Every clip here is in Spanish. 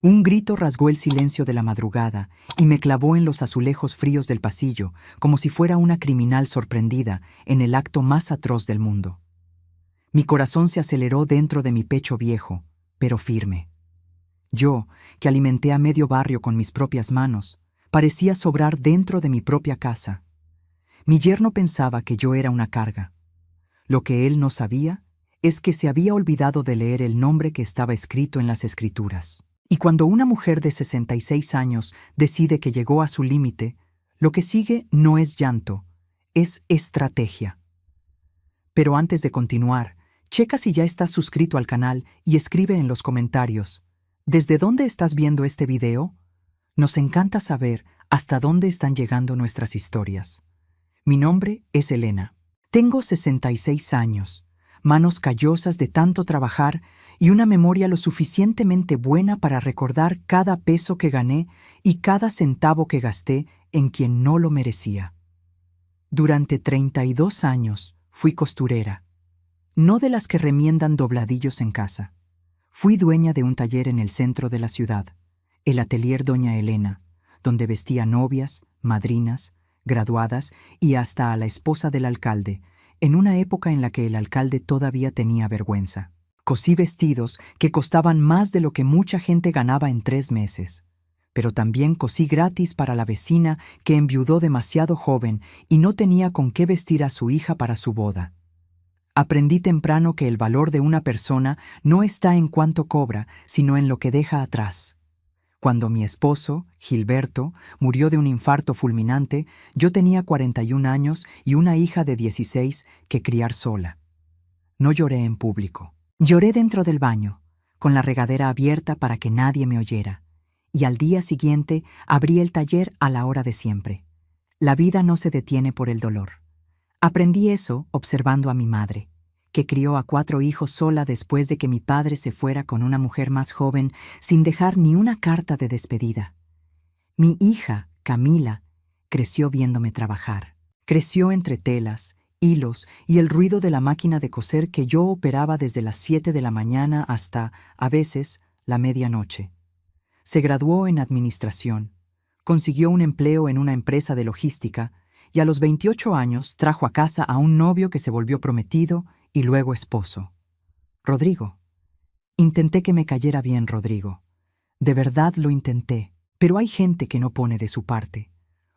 Un grito rasgó el silencio de la madrugada y me clavó en los azulejos fríos del pasillo, como si fuera una criminal sorprendida en el acto más atroz del mundo. Mi corazón se aceleró dentro de mi pecho viejo, pero firme. Yo, que alimenté a medio barrio con mis propias manos, parecía sobrar dentro de mi propia casa. Mi yerno pensaba que yo era una carga. Lo que él no sabía es que se había olvidado de leer el nombre que estaba escrito en las escrituras. Y cuando una mujer de 66 años decide que llegó a su límite, lo que sigue no es llanto, es estrategia. Pero antes de continuar, checa si ya estás suscrito al canal y escribe en los comentarios: ¿desde dónde estás viendo este video? Nos encanta saber hasta dónde están llegando nuestras historias. Mi nombre es Elena. Tengo 66 años, manos callosas de tanto trabajar y una memoria lo suficientemente buena para recordar cada peso que gané y cada centavo que gasté en quien no lo merecía. Durante 32 años fui costurera, no de las que remiendan dobladillos en casa. Fui dueña de un taller en el centro de la ciudad, el Atelier Doña Elena, donde vestía novias, madrinas, graduadas y hasta a la esposa del alcalde, en una época en la que el alcalde todavía tenía vergüenza. Cosí vestidos que costaban más de lo que mucha gente ganaba en 3 meses. Pero también cosí gratis para la vecina que enviudó demasiado joven y no tenía con qué vestir a su hija para su boda. Aprendí temprano que el valor de una persona no está en cuánto cobra, sino en lo que deja atrás. Cuando mi esposo, Gilberto, murió de un infarto fulminante, yo tenía 41 años y una hija de 16 que criar sola. No lloré en público. Lloré dentro del baño, con la regadera abierta para que nadie me oyera, y al día siguiente abrí el taller a la hora de siempre. La vida no se detiene por el dolor. Aprendí eso observando a mi madre, que crió a 4 hijos sola después de que mi padre se fuera con una mujer más joven sin dejar ni una carta de despedida. Mi hija, Camila, creció viéndome trabajar. Creció entre telas, hilos y el ruido de la máquina de coser que yo operaba desde las 7 de la mañana hasta, a veces, la medianoche. Se graduó en administración, consiguió un empleo en una empresa de logística y a los 28 años trajo a casa a un novio que se volvió prometido y luego esposo. Rodrigo. Intenté que me cayera bien Rodrigo. De verdad lo intenté, pero hay gente que no pone de su parte.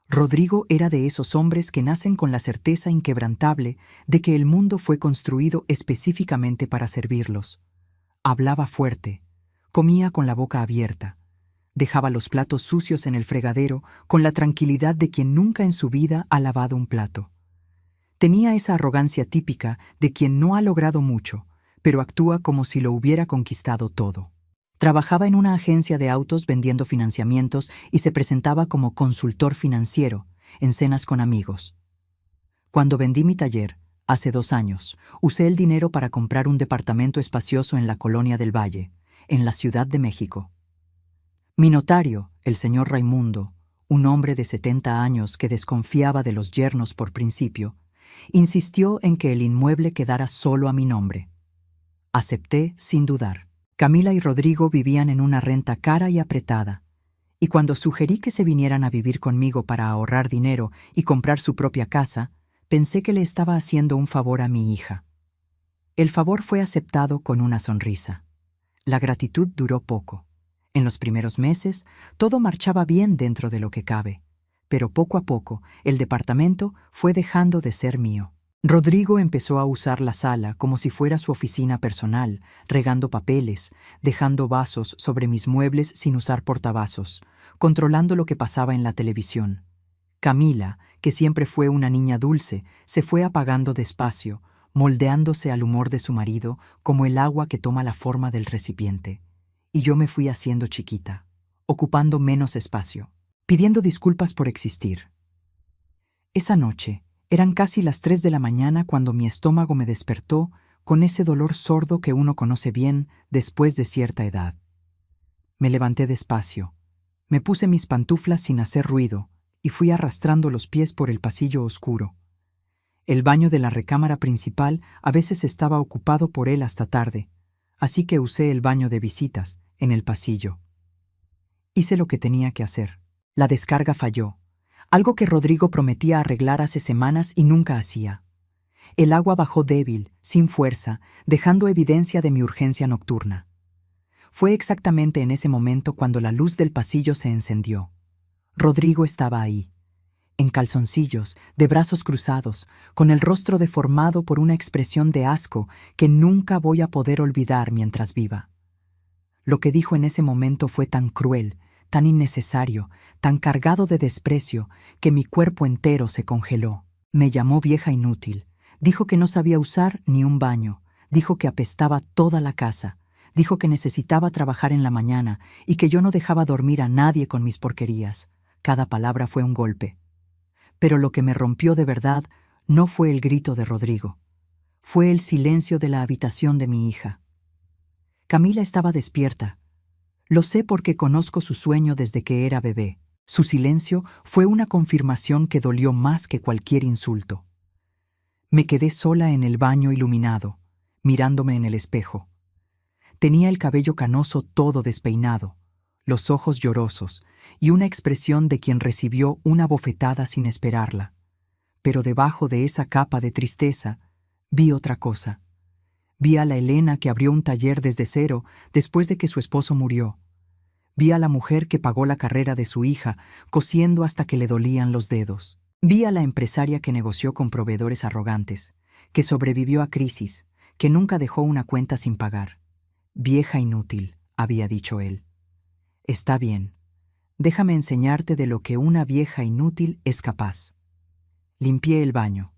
Rodrigo era de esos hombres que nacen con la certeza inquebrantable de que el mundo fue construido específicamente para servirlos. Hablaba fuerte, comía con la boca abierta, dejaba los platos sucios en el fregadero con la tranquilidad de quien nunca en su vida ha lavado un plato. Tenía esa arrogancia típica de quien no ha logrado mucho, pero actúa como si lo hubiera conquistado todo. Trabajaba en una agencia de autos vendiendo financiamientos y se presentaba como consultor financiero en cenas con amigos. Cuando vendí mi taller, hace 2 años, usé el dinero para comprar un departamento espacioso en la Colonia del Valle, en la Ciudad de México. Mi notario, el señor Raimundo, un hombre de 70 años que desconfiaba de los yernos por principio, insistió en que el inmueble quedara solo a mi nombre. Acepté sin dudar. Camila y Rodrigo vivían en una renta cara y apretada, y cuando sugerí que se vinieran a vivir conmigo para ahorrar dinero y comprar su propia casa, pensé que le estaba haciendo un favor a mi hija. El favor fue aceptado con una sonrisa. La gratitud duró poco. En los primeros meses, todo marchaba bien dentro de lo que cabe, pero poco a poco el departamento fue dejando de ser mío. Rodrigo empezó a usar la sala como si fuera su oficina personal, regando papeles, dejando vasos sobre mis muebles sin usar portavasos, controlando lo que pasaba en la televisión. Camila, que siempre fue una niña dulce, se fue apagando despacio, moldeándose al humor de su marido como el agua que toma la forma del recipiente. Y yo me fui haciendo chiquita, ocupando menos espacio, pidiendo disculpas por existir. Esa noche, eran casi las 3 de la mañana cuando mi estómago me despertó con ese dolor sordo que uno conoce bien después de cierta edad. Me levanté despacio, me puse mis pantuflas sin hacer ruido y fui arrastrando los pies por el pasillo oscuro. El baño de la recámara principal a veces estaba ocupado por él hasta tarde, así que usé el baño de visitas, en el pasillo. Hice lo que tenía que hacer. La descarga falló, algo que Rodrigo prometía arreglar hace semanas y nunca hacía. El agua bajó débil, sin fuerza, dejando evidencia de mi urgencia nocturna. Fue exactamente en ese momento cuando la luz del pasillo se encendió. Rodrigo estaba ahí, en calzoncillos, de brazos cruzados, con el rostro deformado por una expresión de asco que nunca voy a poder olvidar mientras viva. Lo que dijo en ese momento fue tan cruel, tan innecesario, tan cargado de desprecio, que mi cuerpo entero se congeló. Me llamó vieja inútil. Dijo que no sabía usar ni un baño. Dijo que apestaba toda la casa. Dijo que necesitaba trabajar en la mañana y que yo no dejaba dormir a nadie con mis porquerías. Cada palabra fue un golpe. Pero lo que me rompió de verdad no fue el grito de Rodrigo. Fue el silencio de la habitación de mi hija. Camila estaba despierta. Lo sé porque conozco su sueño desde que era bebé. Su silencio fue una confirmación que dolió más que cualquier insulto. Me quedé sola en el baño iluminado, mirándome en el espejo. Tenía el cabello canoso todo despeinado, los ojos llorosos y una expresión de quien recibió una bofetada sin esperarla. Pero debajo de esa capa de tristeza vi otra cosa. Vi a la Elena que abrió un taller desde cero después de que su esposo murió. Vi a la mujer que pagó la carrera de su hija, cosiendo hasta que le dolían los dedos. Vi a la empresaria que negoció con proveedores arrogantes, que sobrevivió a crisis, que nunca dejó una cuenta sin pagar. Vieja inútil, había dicho él. Está bien, déjame enseñarte de lo que una vieja inútil es capaz. Limpié el baño.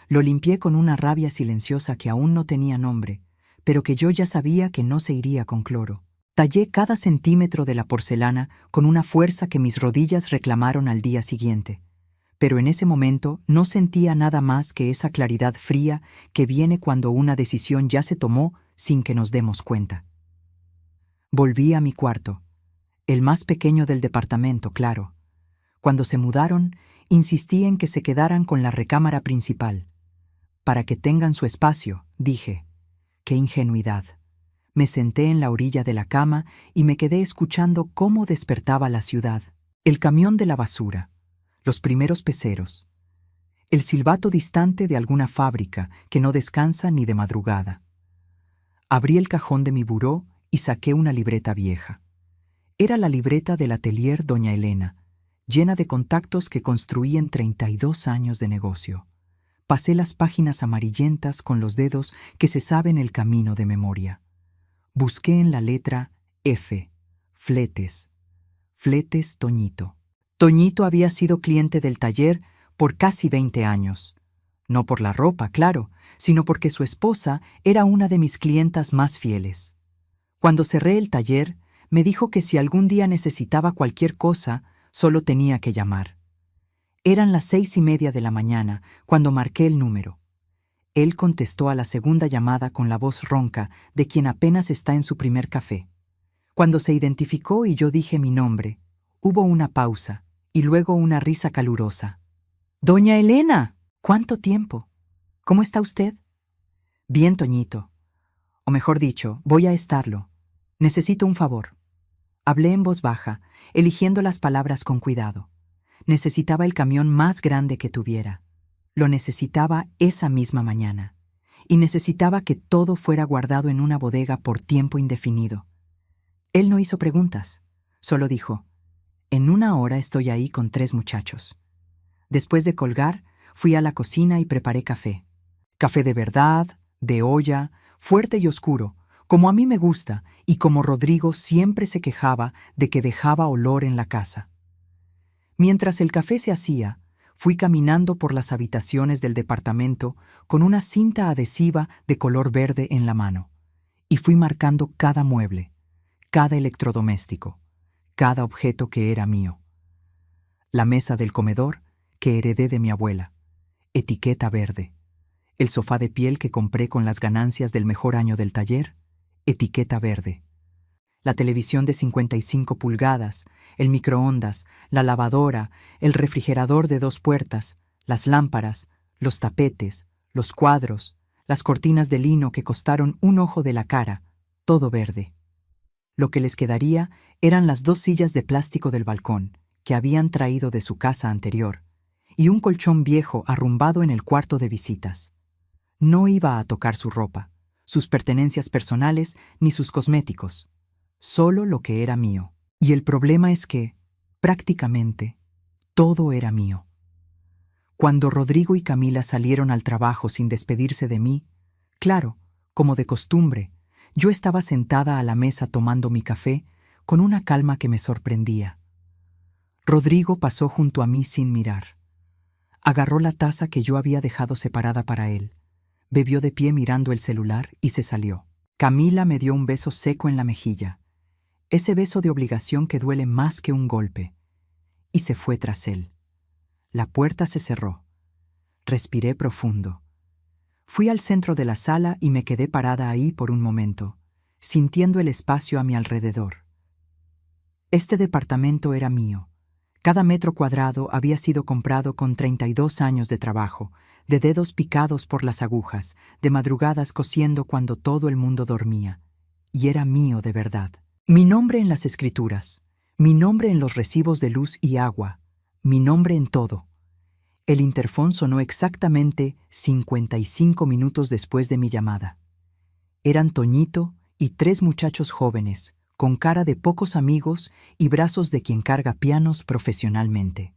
Lo limpié con una rabia silenciosa que aún no tenía nombre, pero que yo ya sabía que no se iría con cloro. Tallé cada centímetro de la porcelana con una fuerza que mis rodillas reclamaron al día siguiente. Pero en ese momento no sentía nada más que esa claridad fría que viene cuando una decisión ya se tomó sin que nos demos cuenta. Volví a mi cuarto, el más pequeño del departamento, claro. Cuando se mudaron, insistí en que se quedaran con la recámara principal. Para que tengan su espacio, dije. ¡Qué ingenuidad! Me senté en la orilla de la cama y me quedé escuchando cómo despertaba la ciudad. El camión de la basura, los primeros peceros, el silbato distante de alguna fábrica que no descansa ni de madrugada. Abrí el cajón de mi buró y saqué una libreta vieja. Era la libreta del atelier Doña Elena, llena de contactos que construí en 32 años de negocio. Pasé las páginas amarillentas con los dedos que se saben el camino de memoria. Busqué en la letra F, fletes. Fletes Toñito. Toñito había sido cliente del taller por casi 20 años. No por la ropa, claro, sino porque su esposa era una de mis clientas más fieles. Cuando cerré el taller, me dijo que si algún día necesitaba cualquier cosa, solo tenía que llamar. Eran las 6:30 de la mañana cuando marqué el número. Él contestó a la segunda llamada con la voz ronca de quien apenas está en su primer café. Cuando se identificó y yo dije mi nombre, hubo una pausa y luego una risa calurosa. «¡Doña Elena! ¿Cuánto tiempo? ¿Cómo está usted?» «Bien, Toñito. O mejor dicho, voy a estarlo. Necesito un favor». Hablé en voz baja, eligiendo las palabras con cuidado. Necesitaba el camión más grande que tuviera. Lo necesitaba esa misma mañana. Y necesitaba que todo fuera guardado en una bodega por tiempo indefinido. Él no hizo preguntas. Solo dijo, «En 1 hora estoy ahí con 3 muchachos». Después de colgar, fui a la cocina y preparé café. Café de verdad, de olla, fuerte y oscuro, como a mí me gusta y como Rodrigo siempre se quejaba de que dejaba olor en la casa. Mientras el café se hacía, fui caminando por las habitaciones del departamento con una cinta adhesiva de color verde en la mano, y fui marcando cada mueble, cada electrodoméstico, cada objeto que era mío. La mesa del comedor, que heredé de mi abuela, etiqueta verde. El sofá de piel que compré con las ganancias del mejor año del taller, etiqueta verde. La televisión de 55 pulgadas, el microondas, la lavadora, el refrigerador de 2 puertas, las lámparas, los tapetes, los cuadros, las cortinas de lino que costaron un ojo de la cara, todo verde. Lo que les quedaría eran las 2 sillas de plástico del balcón, que habían traído de su casa anterior, y un colchón viejo arrumbado en el cuarto de visitas. No iba a tocar su ropa, sus pertenencias personales ni sus cosméticos, solo lo que era mío. Y el problema es que, prácticamente, todo era mío. Cuando Rodrigo y Camila salieron al trabajo sin despedirse de mí, claro, como de costumbre, yo estaba sentada a la mesa tomando mi café con una calma que me sorprendía. Rodrigo pasó junto a mí sin mirar. Agarró la taza que yo había dejado separada para él, bebió de pie mirando el celular y se salió. Camila me dio un beso seco en la mejilla, ese beso de obligación que duele más que un golpe, y se fue tras él. La puerta se cerró. Respiré profundo. Fui al centro de la sala y me quedé parada ahí por un momento, sintiendo el espacio a mi alrededor. Este departamento era mío. Cada metro cuadrado había sido comprado con 32 años de trabajo, de dedos picados por las agujas, de madrugadas cosiendo cuando todo el mundo dormía. Y era mío de verdad. Mi nombre en las escrituras, mi nombre en los recibos de luz y agua, mi nombre en todo. El interfón sonó exactamente 55 minutos después de mi llamada. Eran Toñito y 3 muchachos jóvenes, con cara de pocos amigos y brazos de quien carga pianos profesionalmente.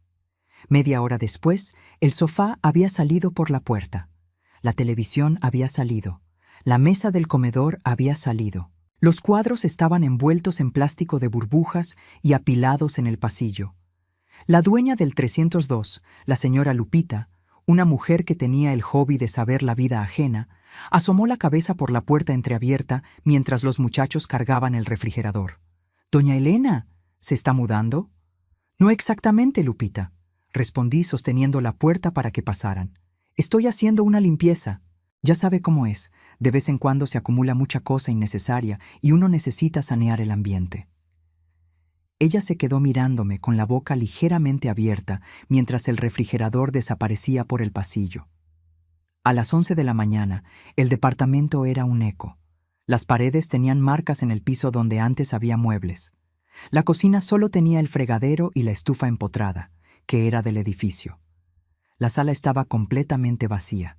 Media hora después, el sofá había salido por la puerta. La televisión había salido. La mesa del comedor había salido. Los cuadros estaban envueltos en plástico de burbujas y apilados en el pasillo. La dueña del 302, la señora Lupita, una mujer que tenía el hobby de saber la vida ajena, asomó la cabeza por la puerta entreabierta mientras los muchachos cargaban el refrigerador. «Doña Elena, ¿se está mudando?» «No exactamente, Lupita», respondí sosteniendo la puerta para que pasaran. «Estoy haciendo una limpieza. Ya sabe cómo es, de vez en cuando se acumula mucha cosa innecesaria y uno necesita sanear el ambiente». Ella se quedó mirándome con la boca ligeramente abierta mientras el refrigerador desaparecía por el pasillo. A las 11 de la mañana, el departamento era un eco. Las paredes tenían marcas en el piso donde antes había muebles. La cocina solo tenía el fregadero y la estufa empotrada, que era del edificio. La sala estaba completamente vacía.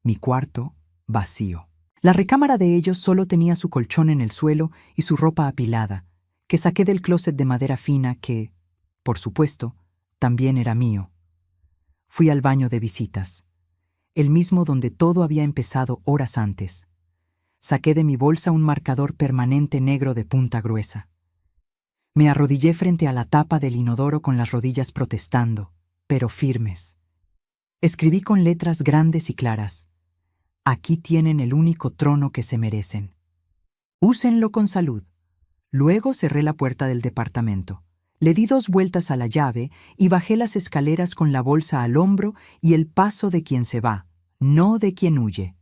Mi cuarto, vacío. La recámara de ellos solo tenía su colchón en el suelo y su ropa apilada, que saqué del closet de madera fina que, por supuesto, también era mío. Fui al baño de visitas, el mismo donde todo había empezado horas antes. Saqué de mi bolsa un marcador permanente negro de punta gruesa. Me arrodillé frente a la tapa del inodoro con las rodillas protestando, pero firmes. Escribí con letras grandes y claras: «Aquí tienen el único trono que se merecen. Úsenlo con salud». Luego cerré la puerta del departamento. Le di 2 vueltas a la llave y bajé las escaleras con la bolsa al hombro y el paso de quien se va, no de quien huye.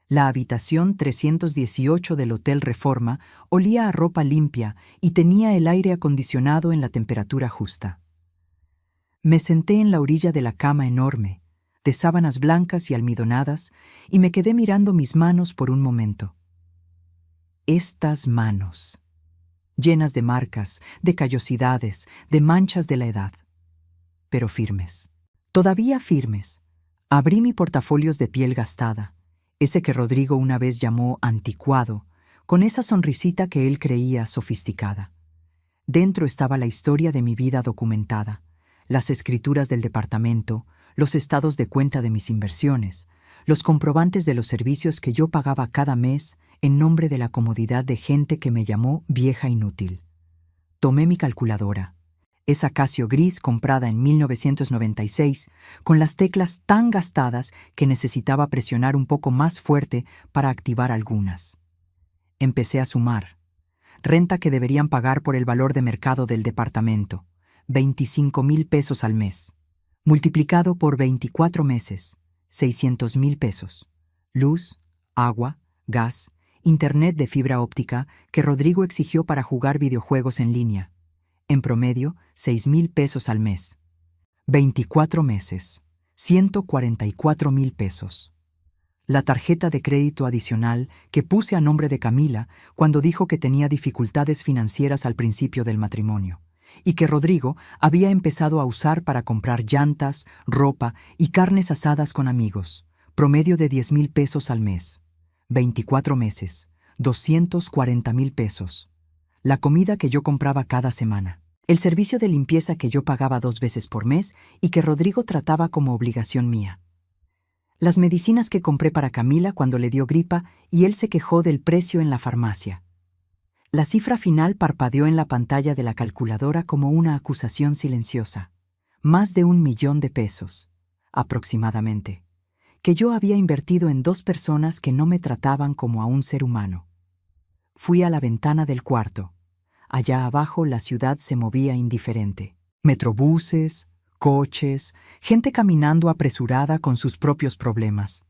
La habitación 318 del Hotel Reforma olía a ropa limpia y tenía el aire acondicionado en la temperatura justa. Me senté en la orilla de la cama enorme, de sábanas blancas y almidonadas, y me quedé mirando mis manos por un momento. Estas manos, llenas de marcas, de callosidades, de manchas de la edad, pero firmes. Todavía firmes. Abrí mi portafolios de piel gastada, ese que Rodrigo una vez llamó anticuado, con esa sonrisita que él creía sofisticada. Dentro estaba la historia de mi vida documentada, las escrituras del departamento, los estados de cuenta de mis inversiones, los comprobantes de los servicios que yo pagaba cada mes en nombre de la comodidad de gente que me llamó vieja inútil. Tomé mi calculadora, esa Casio gris comprada en 1996, con las teclas tan gastadas que necesitaba presionar un poco más fuerte para activar algunas. Empecé a sumar. Renta que deberían pagar por el valor de mercado del departamento, 25,000 pesos al mes. Multiplicado por 24 meses, 600,000 pesos. Luz, agua, gas, internet de fibra óptica que Rodrigo exigió para jugar videojuegos en línea. En promedio, 6,000 pesos al mes. 24 meses, 144,000 pesos. La tarjeta de crédito adicional que puse a nombre de Camila cuando dijo que tenía dificultades financieras al principio del matrimonio, y que Rodrigo había empezado a usar para comprar llantas, ropa y carnes asadas con amigos, promedio de 10,000 pesos al mes. 24 meses, 240,000 pesos. La comida que yo compraba cada semana. El servicio de limpieza que yo pagaba 2 veces por mes y que Rodrigo trataba como obligación mía. Las medicinas que compré para Camila cuando le dio gripa y él se quejó del precio en la farmacia. La cifra final parpadeó en la pantalla de la calculadora como una acusación silenciosa. Más de 1,000,000 de pesos, aproximadamente, que yo había invertido en 2 personas que no me trataban como a un ser humano. Fui a la ventana del cuarto. Allá abajo la ciudad se movía indiferente. Metrobuses, coches, gente caminando apresurada con sus propios problemas.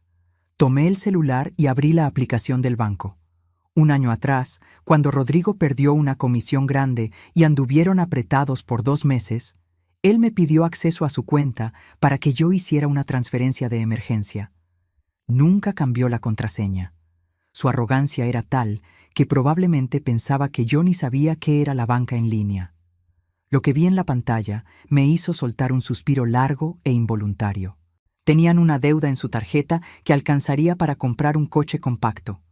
Tomé el celular y abrí la aplicación del banco. Un año atrás, cuando Rodrigo perdió una comisión grande y anduvieron apretados por 2 meses, él me pidió acceso a su cuenta para que yo hiciera una transferencia de emergencia. Nunca cambió la contraseña. Su arrogancia era tal que probablemente pensaba que yo ni sabía qué era la banca en línea. Lo que vi en la pantalla me hizo soltar un suspiro largo e involuntario. Tenían una deuda en su tarjeta que alcanzaría para comprar un coche compacto.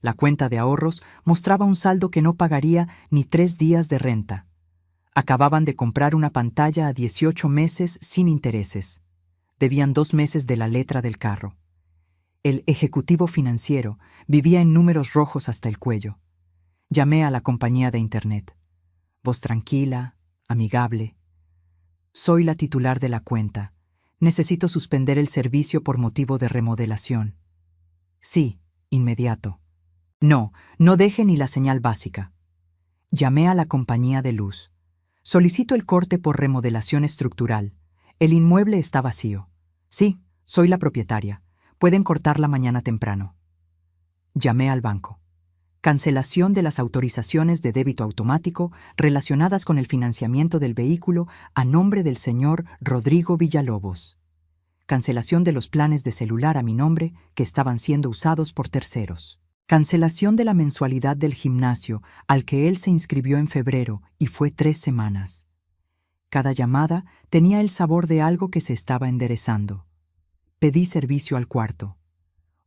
La cuenta de ahorros mostraba un saldo que no pagaría ni 3 días de renta. Acababan de comprar una pantalla a 18 meses sin intereses. Debían 2 meses de la letra del carro. El ejecutivo financiero vivía en números rojos hasta el cuello. Llamé a la compañía de Internet. Voz tranquila, amigable. Soy la titular de la cuenta. Necesito suspender el servicio por motivo de remodelación. Sí, inmediato. No, no deje ni la señal básica. Llamé a la compañía de luz. Solicito el corte por remodelación estructural. El inmueble está vacío. Sí, soy la propietaria. Pueden cortarla mañana temprano. Llamé al banco. Cancelación de las autorizaciones de débito automático relacionadas con el financiamiento del vehículo a nombre del señor Rodrigo Villalobos. Cancelación de los planes de celular a mi nombre que estaban siendo usados por terceros. Cancelación de la mensualidad del gimnasio al que él se inscribió en febrero y fue 3 semanas. Cada llamada tenía el sabor de algo que se estaba enderezando. Pedí servicio al cuarto.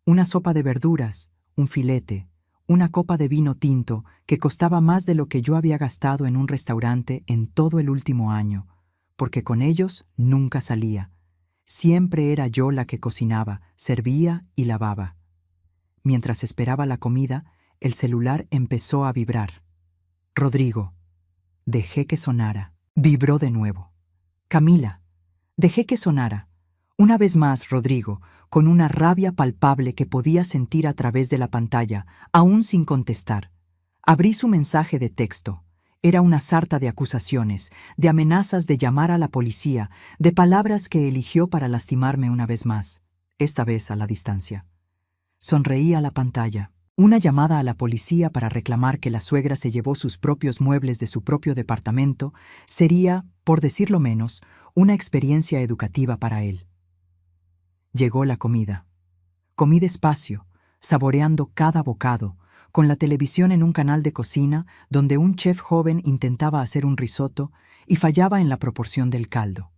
Una sopa de verduras, un filete, una copa de vino tinto que costaba más de lo que yo había gastado en un restaurante en todo el último año, porque con ellos nunca salía. Siempre era yo la que cocinaba, servía y lavaba. Mientras esperaba la comida, el celular empezó a vibrar. Rodrigo. Dejé que sonara. Vibró de nuevo. Camila. Dejé que sonara. Una vez más, Rodrigo, con una rabia palpable que podía sentir a través de la pantalla, aún sin contestar. Abrí su mensaje de texto. Era una sarta de acusaciones, de amenazas de llamar a la policía, de palabras que eligió para lastimarme una vez más, esta vez a la distancia. Sonreí a la pantalla. Una llamada a la policía para reclamar que la suegra se llevó sus propios muebles de su propio departamento sería, por decirlo menos, una experiencia educativa para él. Llegó la comida. Comí despacio, saboreando cada bocado, con la televisión en un canal de cocina donde un chef joven intentaba hacer un risotto y fallaba en la proporción del caldo.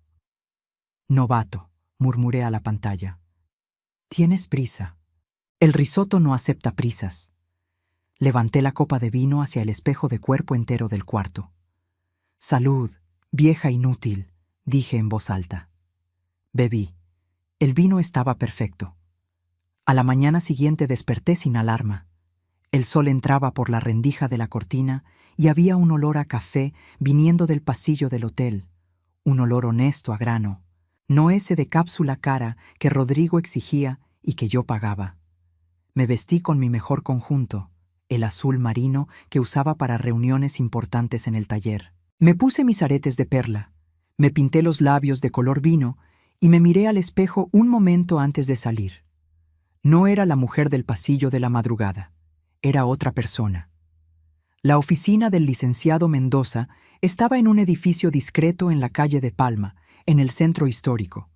Novato, murmuré a la pantalla. Tienes prisa. El risotto no acepta prisas. Levanté la copa de vino hacia el espejo de cuerpo entero del cuarto. Salud, vieja inútil, dije en voz alta. Bebí. El vino estaba perfecto. A la mañana siguiente desperté sin alarma. El sol entraba por la rendija de la cortina y había un olor a café viniendo del pasillo del hotel. Un olor honesto a grano, no ese de cápsula cara que Rodrigo exigía y que yo pagaba. Me vestí con mi mejor conjunto, el azul marino que usaba para reuniones importantes en el taller. Me puse mis aretes de perla, me pinté los labios de color vino y me miré al espejo un momento antes de salir. No era la mujer del pasillo de la madrugada, era otra persona. La oficina del licenciado Mendoza estaba en un edificio discreto en la calle de Palma, en el centro histórico.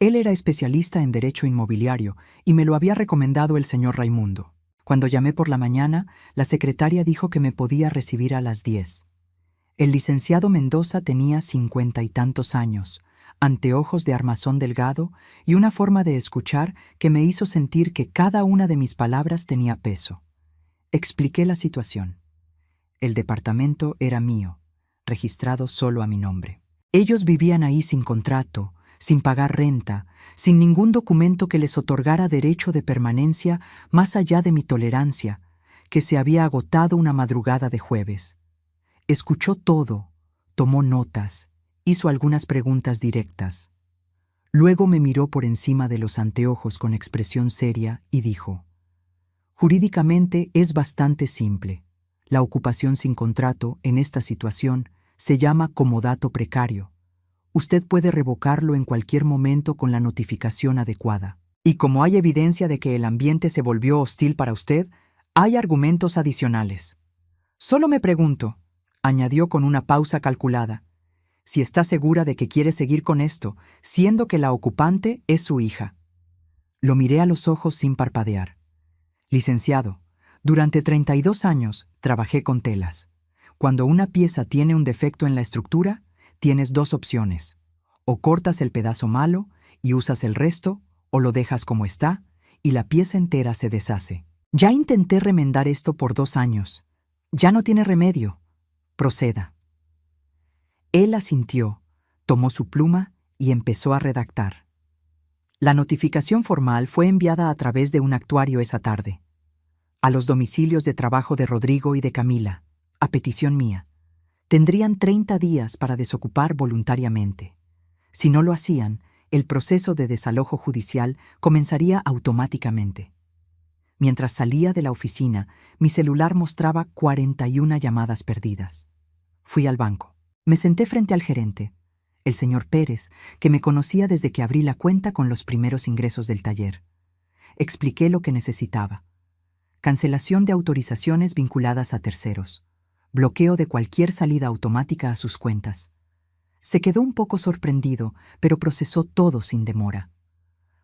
Él era especialista en derecho inmobiliario y me lo había recomendado el señor Raimundo. Cuando llamé por la mañana, la secretaria dijo que me podía recibir a las 10. El licenciado Mendoza tenía 50 y tantos años, anteojos de armazón delgado y una forma de escuchar que me hizo sentir que cada una de mis palabras tenía peso. Expliqué la situación. El departamento era mío, registrado solo a mi nombre. Ellos vivían ahí sin contrato, sin pagar renta, sin ningún documento que les otorgara derecho de permanencia más allá de mi tolerancia, que se había agotado una madrugada de jueves. Escuchó todo, tomó notas, hizo algunas preguntas directas. Luego me miró por encima de los anteojos con expresión seria y dijo: «Jurídicamente es bastante simple. La ocupación sin contrato en esta situación se llama comodato precario. Usted puede revocarlo en cualquier momento con la notificación adecuada. Y como hay evidencia de que el ambiente se volvió hostil para usted, hay argumentos adicionales. Solo me pregunto», añadió con una pausa calculada, «si está segura de que quiere seguir con esto, siendo que la ocupante es su hija». Lo miré a los ojos sin parpadear. «Licenciado, durante 32 años trabajé con telas. Cuando una pieza tiene un defecto en la estructura, tienes dos opciones. O cortas el pedazo malo y usas el resto, o lo dejas como está y la pieza entera se deshace. Ya intenté remendar esto por 2 años. Ya no tiene remedio. Proceda». Él asintió, tomó su pluma y empezó a redactar. La notificación formal fue enviada a través de un actuario esa tarde, a los domicilios de trabajo de Rodrigo y de Camila, a petición mía. Tendrían 30 días para desocupar voluntariamente. Si no lo hacían, el proceso de desalojo judicial comenzaría automáticamente. Mientras salía de la oficina, mi celular mostraba 41 llamadas perdidas. Fui al banco. Me senté frente al gerente, el señor Pérez, que me conocía desde que abrí la cuenta con los primeros ingresos del taller. Expliqué lo que necesitaba: cancelación de autorizaciones vinculadas a terceros, bloqueo de cualquier salida automática a sus cuentas. Se quedó un poco sorprendido, pero procesó todo sin demora.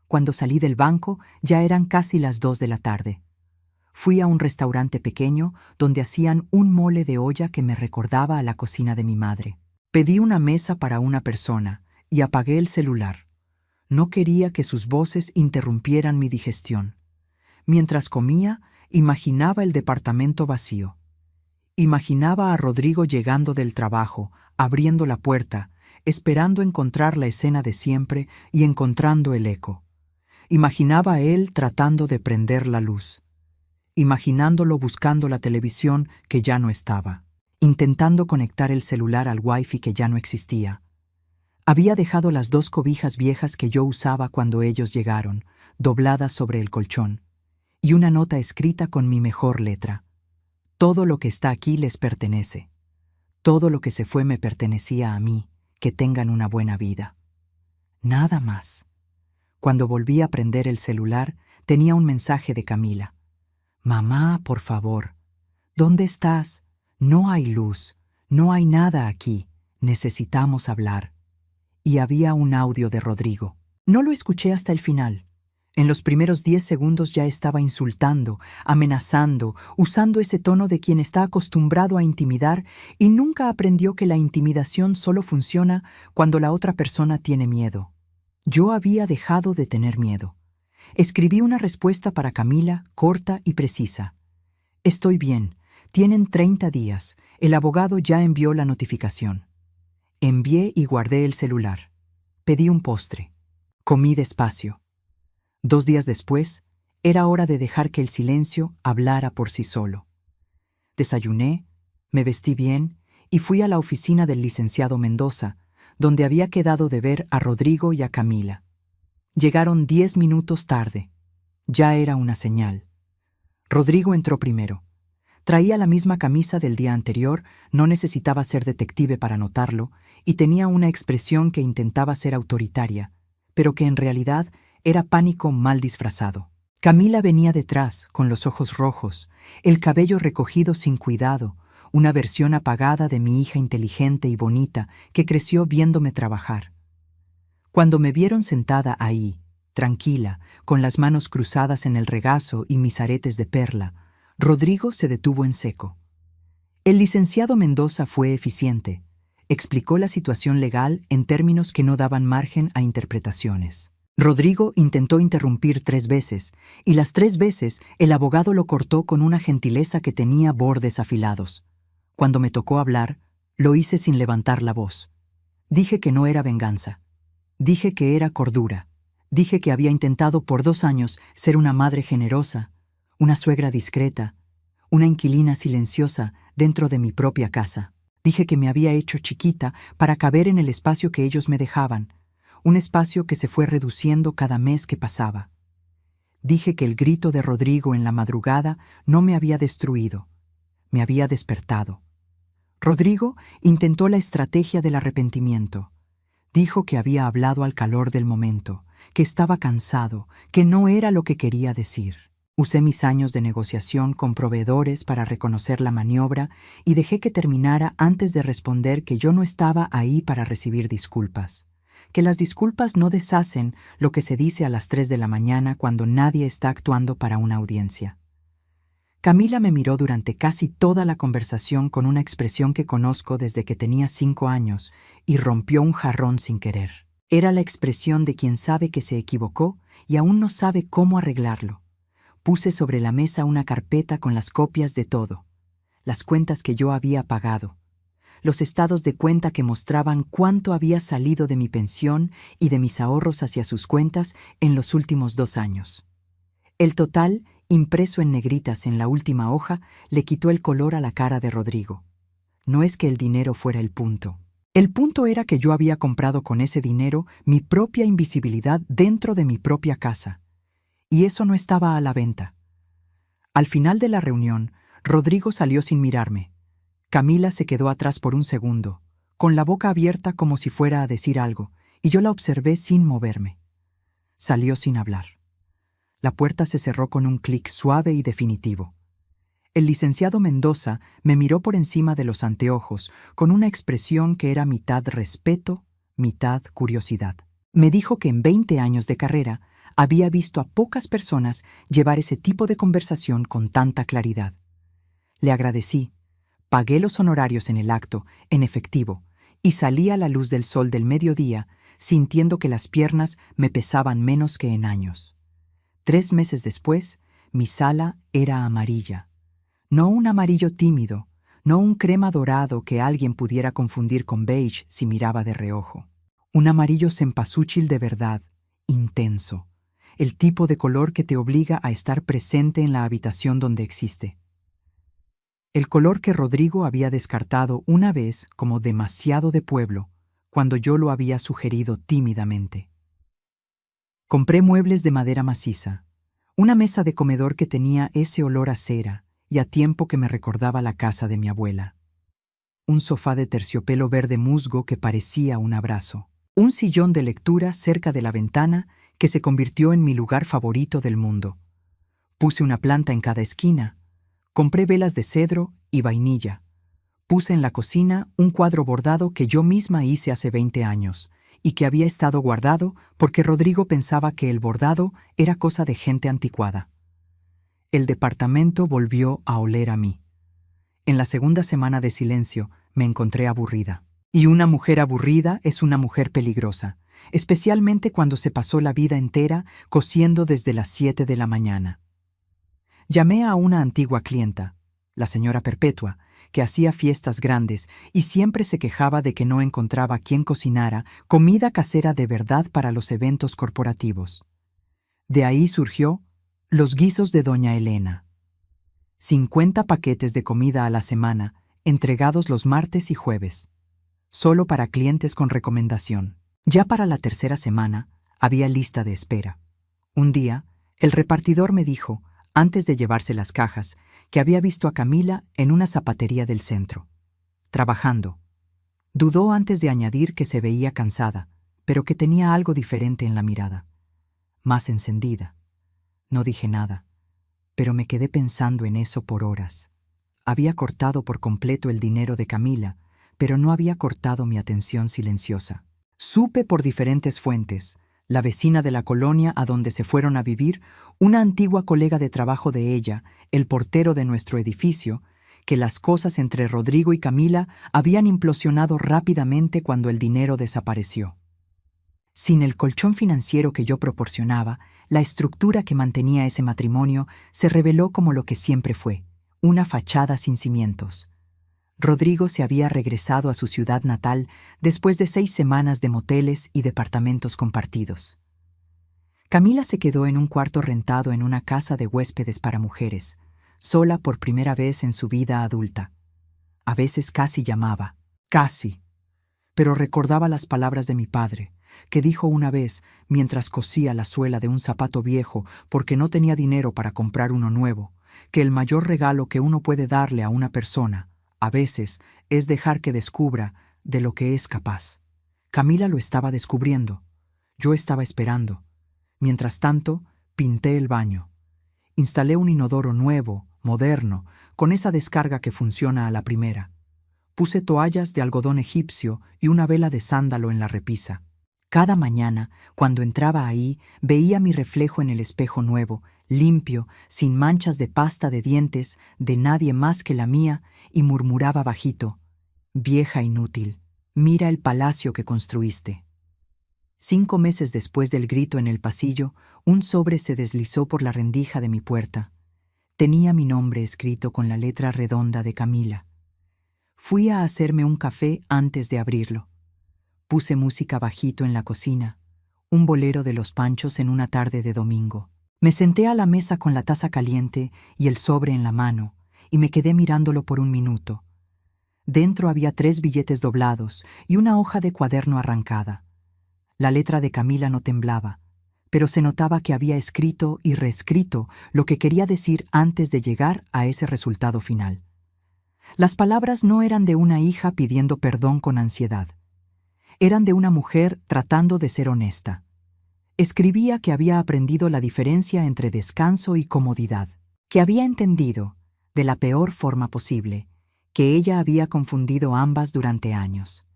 Cuando salí del banco, ya eran casi las 2 de la tarde. Fui a un restaurante pequeño donde hacían un mole de olla que me recordaba a la cocina de mi madre. Pedí una mesa para una persona y apagué el celular. No quería que sus voces interrumpieran mi digestión. Mientras comía, imaginaba el departamento vacío. Imaginaba a Rodrigo llegando del trabajo, abriendo la puerta, esperando encontrar la escena de siempre y encontrando el eco. Imaginaba a él tratando de prender la luz. Imaginándolo buscando la televisión que ya no estaba. Intentando conectar el celular al wifi que ya no existía. Había dejado las 2 cobijas viejas que yo usaba cuando ellos llegaron, dobladas sobre el colchón, y una nota escrita con mi mejor letra. Todo lo que está aquí les pertenece. Todo lo que se fue me pertenecía a mí. Que tengan una buena vida. Nada más. Cuando volví a prender el celular, tenía un mensaje de Camila. «Mamá, por favor. ¿Dónde estás? No hay luz. No hay nada aquí. Necesitamos hablar». Y había un audio de Rodrigo. No lo escuché hasta el final. En los primeros 10 segundos ya estaba insultando, amenazando, usando ese tono de quien está acostumbrado a intimidar y nunca aprendió que la intimidación solo funciona cuando la otra persona tiene miedo. Yo había dejado de tener miedo. Escribí una respuesta para Camila, corta y precisa. «Estoy bien. Tienen 30 días. El abogado ya envió la notificación». Envié y guardé el celular. Pedí un postre. Comí despacio. 2 días después, era hora de dejar que el silencio hablara por sí solo. Desayuné, me vestí bien y fui a la oficina del licenciado Mendoza, donde había quedado de ver a Rodrigo y a Camila. Llegaron 10 minutos tarde. Ya era una señal. Rodrigo entró primero. Traía la misma camisa del día anterior, no necesitaba ser detective para notarlo, y tenía una expresión que intentaba ser autoritaria, pero que en realidad era pánico mal disfrazado. Camila venía detrás, con los ojos rojos, el cabello recogido sin cuidado, una versión apagada de mi hija inteligente y bonita que creció viéndome trabajar. Cuando me vieron sentada ahí, tranquila, con las manos cruzadas en el regazo y mis aretes de perla, Rodrigo se detuvo en seco. El licenciado Mendoza fue eficiente. Explicó la situación legal en términos que no daban margen a interpretaciones. Rodrigo intentó interrumpir 3 veces, y las 3 veces el abogado lo cortó con una gentileza que tenía bordes afilados. Cuando me tocó hablar, lo hice sin levantar la voz. Dije que no era venganza. Dije que era cordura. Dije que había intentado por 2 años ser una madre generosa, una suegra discreta, una inquilina silenciosa dentro de mi propia casa. Dije que me había hecho chiquita para caber en el espacio que ellos me dejaban, un espacio que se fue reduciendo cada mes que pasaba. Dije que el grito de Rodrigo en la madrugada no me había destruido, me había despertado. Rodrigo intentó la estrategia del arrepentimiento. Dijo que había hablado al calor del momento, que estaba cansado, que no era lo que quería decir. Usé mis años de negociación con proveedores para reconocer la maniobra y dejé que terminara antes de responder que yo no estaba ahí para recibir disculpas, que las disculpas no deshacen lo que se dice a las 3 de la mañana cuando nadie está actuando para una audiencia. Camila me miró durante casi toda la conversación con una expresión que conozco desde que tenía 5 años y rompió un jarrón sin querer. Era la expresión de quien sabe que se equivocó y aún no sabe cómo arreglarlo. Puse sobre la mesa una carpeta con las copias de todo, las cuentas que yo había pagado, los estados de cuenta que mostraban cuánto había salido de mi pensión y de mis ahorros hacia sus cuentas en los últimos 2 años. El total, impreso en negritas en la última hoja, le quitó el color a la cara de Rodrigo. No es que el dinero fuera el punto. El punto era que yo había comprado con ese dinero mi propia invisibilidad dentro de mi propia casa. Y eso no estaba a la venta. Al final de la reunión, Rodrigo salió sin mirarme. Camila se quedó atrás por un segundo, con la boca abierta como si fuera a decir algo, y yo la observé sin moverme. Salió sin hablar. La puerta se cerró con un clic suave y definitivo. El licenciado Mendoza me miró por encima de los anteojos, con una expresión que era mitad respeto, mitad curiosidad. Me dijo que en 20 años de carrera había visto a pocas personas llevar ese tipo de conversación con tanta claridad. Le agradecí, pagué los honorarios en el acto, en efectivo, y salí a la luz del sol del mediodía, sintiendo que las piernas me pesaban menos que en años. 3 meses después, mi sala era amarilla. No un amarillo tímido, no un crema dorado que alguien pudiera confundir con beige si miraba de reojo. Un amarillo cempasúchil de verdad, intenso. El tipo de color que te obliga a estar presente en la habitación donde existe. El color que Rodrigo había descartado una vez como demasiado de pueblo, cuando yo lo había sugerido tímidamente. Compré muebles de madera maciza, una mesa de comedor que tenía ese olor a cera y a tiempo que me recordaba la casa de mi abuela. Un sofá de terciopelo verde musgo que parecía un abrazo. Un sillón de lectura cerca de la ventana que se convirtió en mi lugar favorito del mundo. Puse una planta en cada esquina. Compré velas de cedro y vainilla. Puse en la cocina un cuadro bordado que yo misma hice hace 20 años y que había estado guardado porque Rodrigo pensaba que el bordado era cosa de gente anticuada. El departamento volvió a oler a mí. En la segunda semana de silencio me encontré aburrida. Y una mujer aburrida es una mujer peligrosa, especialmente cuando se pasó la vida entera cosiendo desde las 7 de la mañana. Llamé a una antigua clienta, la señora Perpetua, que hacía fiestas grandes y siempre se quejaba de que no encontraba quien cocinara comida casera de verdad para los eventos corporativos. De ahí surgió los guisos de doña Elena. 50 paquetes de comida a la semana, entregados los martes y jueves, solo para clientes con recomendación. Ya para la tercera semana, había lista de espera. Un día, el repartidor me dijo, antes de llevarse las cajas, que había visto a Camila en una zapatería del centro, trabajando. Dudó antes de añadir que se veía cansada, pero que tenía algo diferente en la mirada, más encendida. No dije nada, pero me quedé pensando en eso por horas. Había cortado por completo el dinero de Camila, pero no había cortado mi atención silenciosa. Supe por diferentes fuentes, la vecina de la colonia a donde se fueron a vivir, una antigua colega de trabajo de ella, el portero de nuestro edificio, que las cosas entre Rodrigo y Camila habían implosionado rápidamente cuando el dinero desapareció. Sin el colchón financiero que yo proporcionaba, la estructura que mantenía ese matrimonio se reveló como lo que siempre fue, una fachada sin cimientos. Rodrigo se había regresado a su ciudad natal después de 6 semanas de moteles y departamentos compartidos. Camila se quedó en un cuarto rentado en una casa de huéspedes para mujeres, sola por primera vez en su vida adulta. A veces casi llamaba, casi, pero recordaba las palabras de mi padre, que dijo una vez mientras cosía la suela de un zapato viejo porque no tenía dinero para comprar uno nuevo, que el mayor regalo que uno puede darle a una persona, a veces, es dejar que descubra de lo que es capaz. Camila lo estaba descubriendo. Yo estaba esperando. Mientras tanto, pinté el baño. Instalé un inodoro nuevo, moderno, con esa descarga que funciona a la primera. Puse toallas de algodón egipcio y una vela de sándalo en la repisa. Cada mañana, cuando entraba ahí, veía mi reflejo en el espejo nuevo, limpio, sin manchas de pasta de dientes, de nadie más que la mía, y murmuraba bajito, «Vieja inútil, mira el palacio que construiste». 5 meses después del grito en el pasillo, un sobre se deslizó por la rendija de mi puerta. Tenía mi nombre escrito con la letra redonda de Camila. Fui a hacerme un café antes de abrirlo. Puse música bajito en la cocina, un bolero de Los Panchos en una tarde de domingo. Me senté a la mesa con la taza caliente y el sobre en la mano, y me quedé mirándolo por un minuto. Dentro había 3 billetes doblados y una hoja de cuaderno arrancada. La letra de Camila no temblaba, pero se notaba que había escrito y reescrito lo que quería decir antes de llegar a ese resultado final. Las palabras no eran de una hija pidiendo perdón con ansiedad. Eran de una mujer tratando de ser honesta. Escribía que había aprendido la diferencia entre descanso y comodidad, que había entendido, de la peor forma posible, que ella había confundido ambas durante años,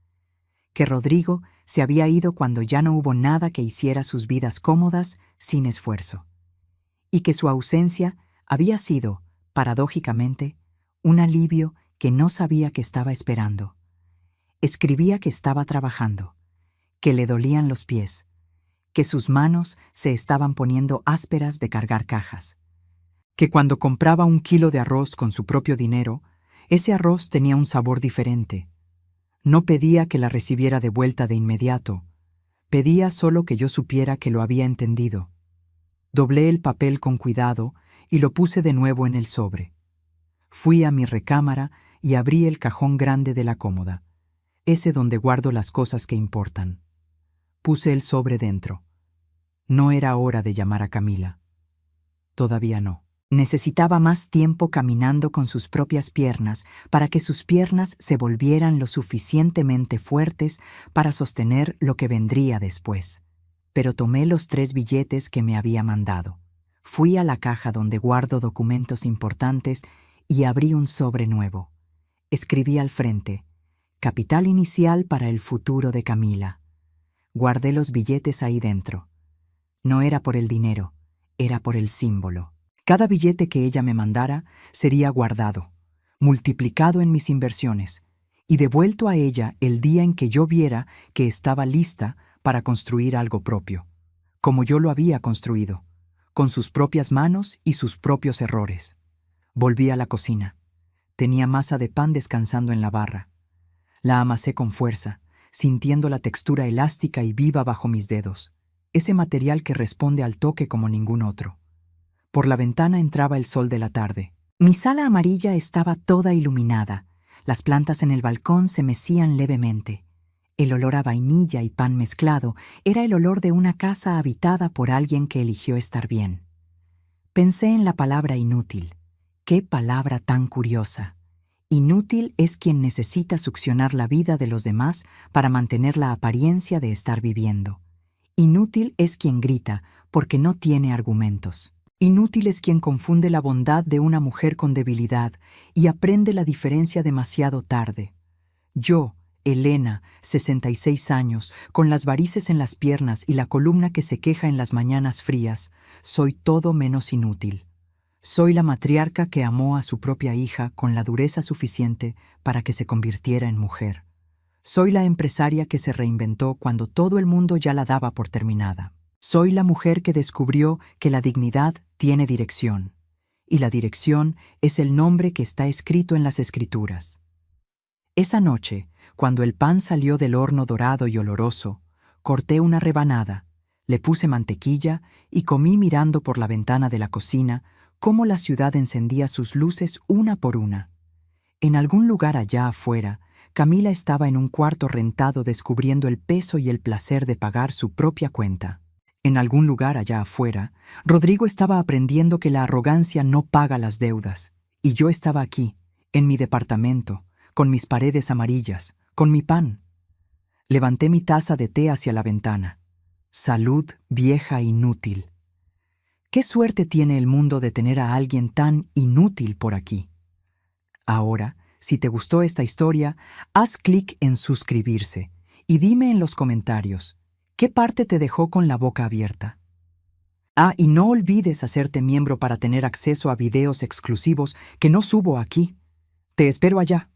que Rodrigo se había ido cuando ya no hubo nada que hiciera sus vidas cómodas sin esfuerzo, y que su ausencia había sido, paradójicamente, un alivio que no sabía que estaba esperando. Escribía que estaba trabajando, que le dolían los pies, que sus manos se estaban poniendo ásperas de cargar cajas, que cuando compraba 1 kilo de arroz con su propio dinero, ese arroz tenía un sabor diferente. No pedía que la recibiera de vuelta de inmediato, pedía solo que yo supiera que lo había entendido. Doblé el papel con cuidado y lo puse de nuevo en el sobre. Fui a mi recámara y abrí el cajón grande de la cómoda, ese donde guardo las cosas que importan. Puse el sobre dentro. No era hora de llamar a Camila. Todavía no. Necesitaba más tiempo caminando con sus propias piernas para que sus piernas se volvieran lo suficientemente fuertes para sostener lo que vendría después. Pero tomé los 3 billetes que me había mandado. Fui a la caja donde guardo documentos importantes y abrí un sobre nuevo. Escribí al frente, «Capital inicial para el futuro de Camila». Guardé los billetes ahí dentro. No era por el dinero, era por el símbolo. Cada billete que ella me mandara sería guardado, multiplicado en mis inversiones y devuelto a ella el día en que yo viera que estaba lista para construir algo propio, como yo lo había construido, con sus propias manos y sus propios errores. Volví a la cocina. Tenía masa de pan descansando en la barra. La amasé con fuerza, sintiendo la textura elástica y viva bajo mis dedos, ese material que responde al toque como ningún otro. Por la ventana entraba el sol de la tarde. Mi sala amarilla estaba toda iluminada. Las plantas en el balcón se mecían levemente. El olor a vainilla y pan mezclado era el olor de una casa habitada por alguien que eligió estar bien. Pensé en la palabra inútil. ¡Qué palabra tan curiosa! Inútil es quien necesita succionar la vida de los demás para mantener la apariencia de estar viviendo. Inútil es quien grita porque no tiene argumentos. Inútil es quien confunde la bondad de una mujer con debilidad y aprende la diferencia demasiado tarde. Yo, Elena, 66 años, con las varices en las piernas y la columna que se queja en las mañanas frías, soy todo menos inútil. Soy la matriarca que amó a su propia hija con la dureza suficiente para que se convirtiera en mujer. Soy la empresaria que se reinventó cuando todo el mundo ya la daba por terminada. Soy la mujer que descubrió que la dignidad tiene dirección, y la dirección es el nombre que está escrito en las Escrituras. Esa noche, cuando el pan salió del horno dorado y oloroso, corté una rebanada, le puse mantequilla y comí mirando por la ventana de la cocina cómo la ciudad encendía sus luces una por una. En algún lugar allá afuera, Camila estaba en un cuarto rentado descubriendo el peso y el placer de pagar su propia cuenta. En algún lugar allá afuera, Rodrigo estaba aprendiendo que la arrogancia no paga las deudas, y yo estaba aquí, en mi departamento, con mis paredes amarillas, con mi pan. Levanté mi taza de té hacia la ventana. Salud vieja inútil. ¿Qué suerte tiene el mundo de tener a alguien tan inútil por aquí? Ahora, si te gustó esta historia, haz clic en suscribirse y dime en los comentarios, ¿qué parte te dejó con la boca abierta? Y no olvides hacerte miembro para tener acceso a videos exclusivos que no subo aquí. Te espero allá.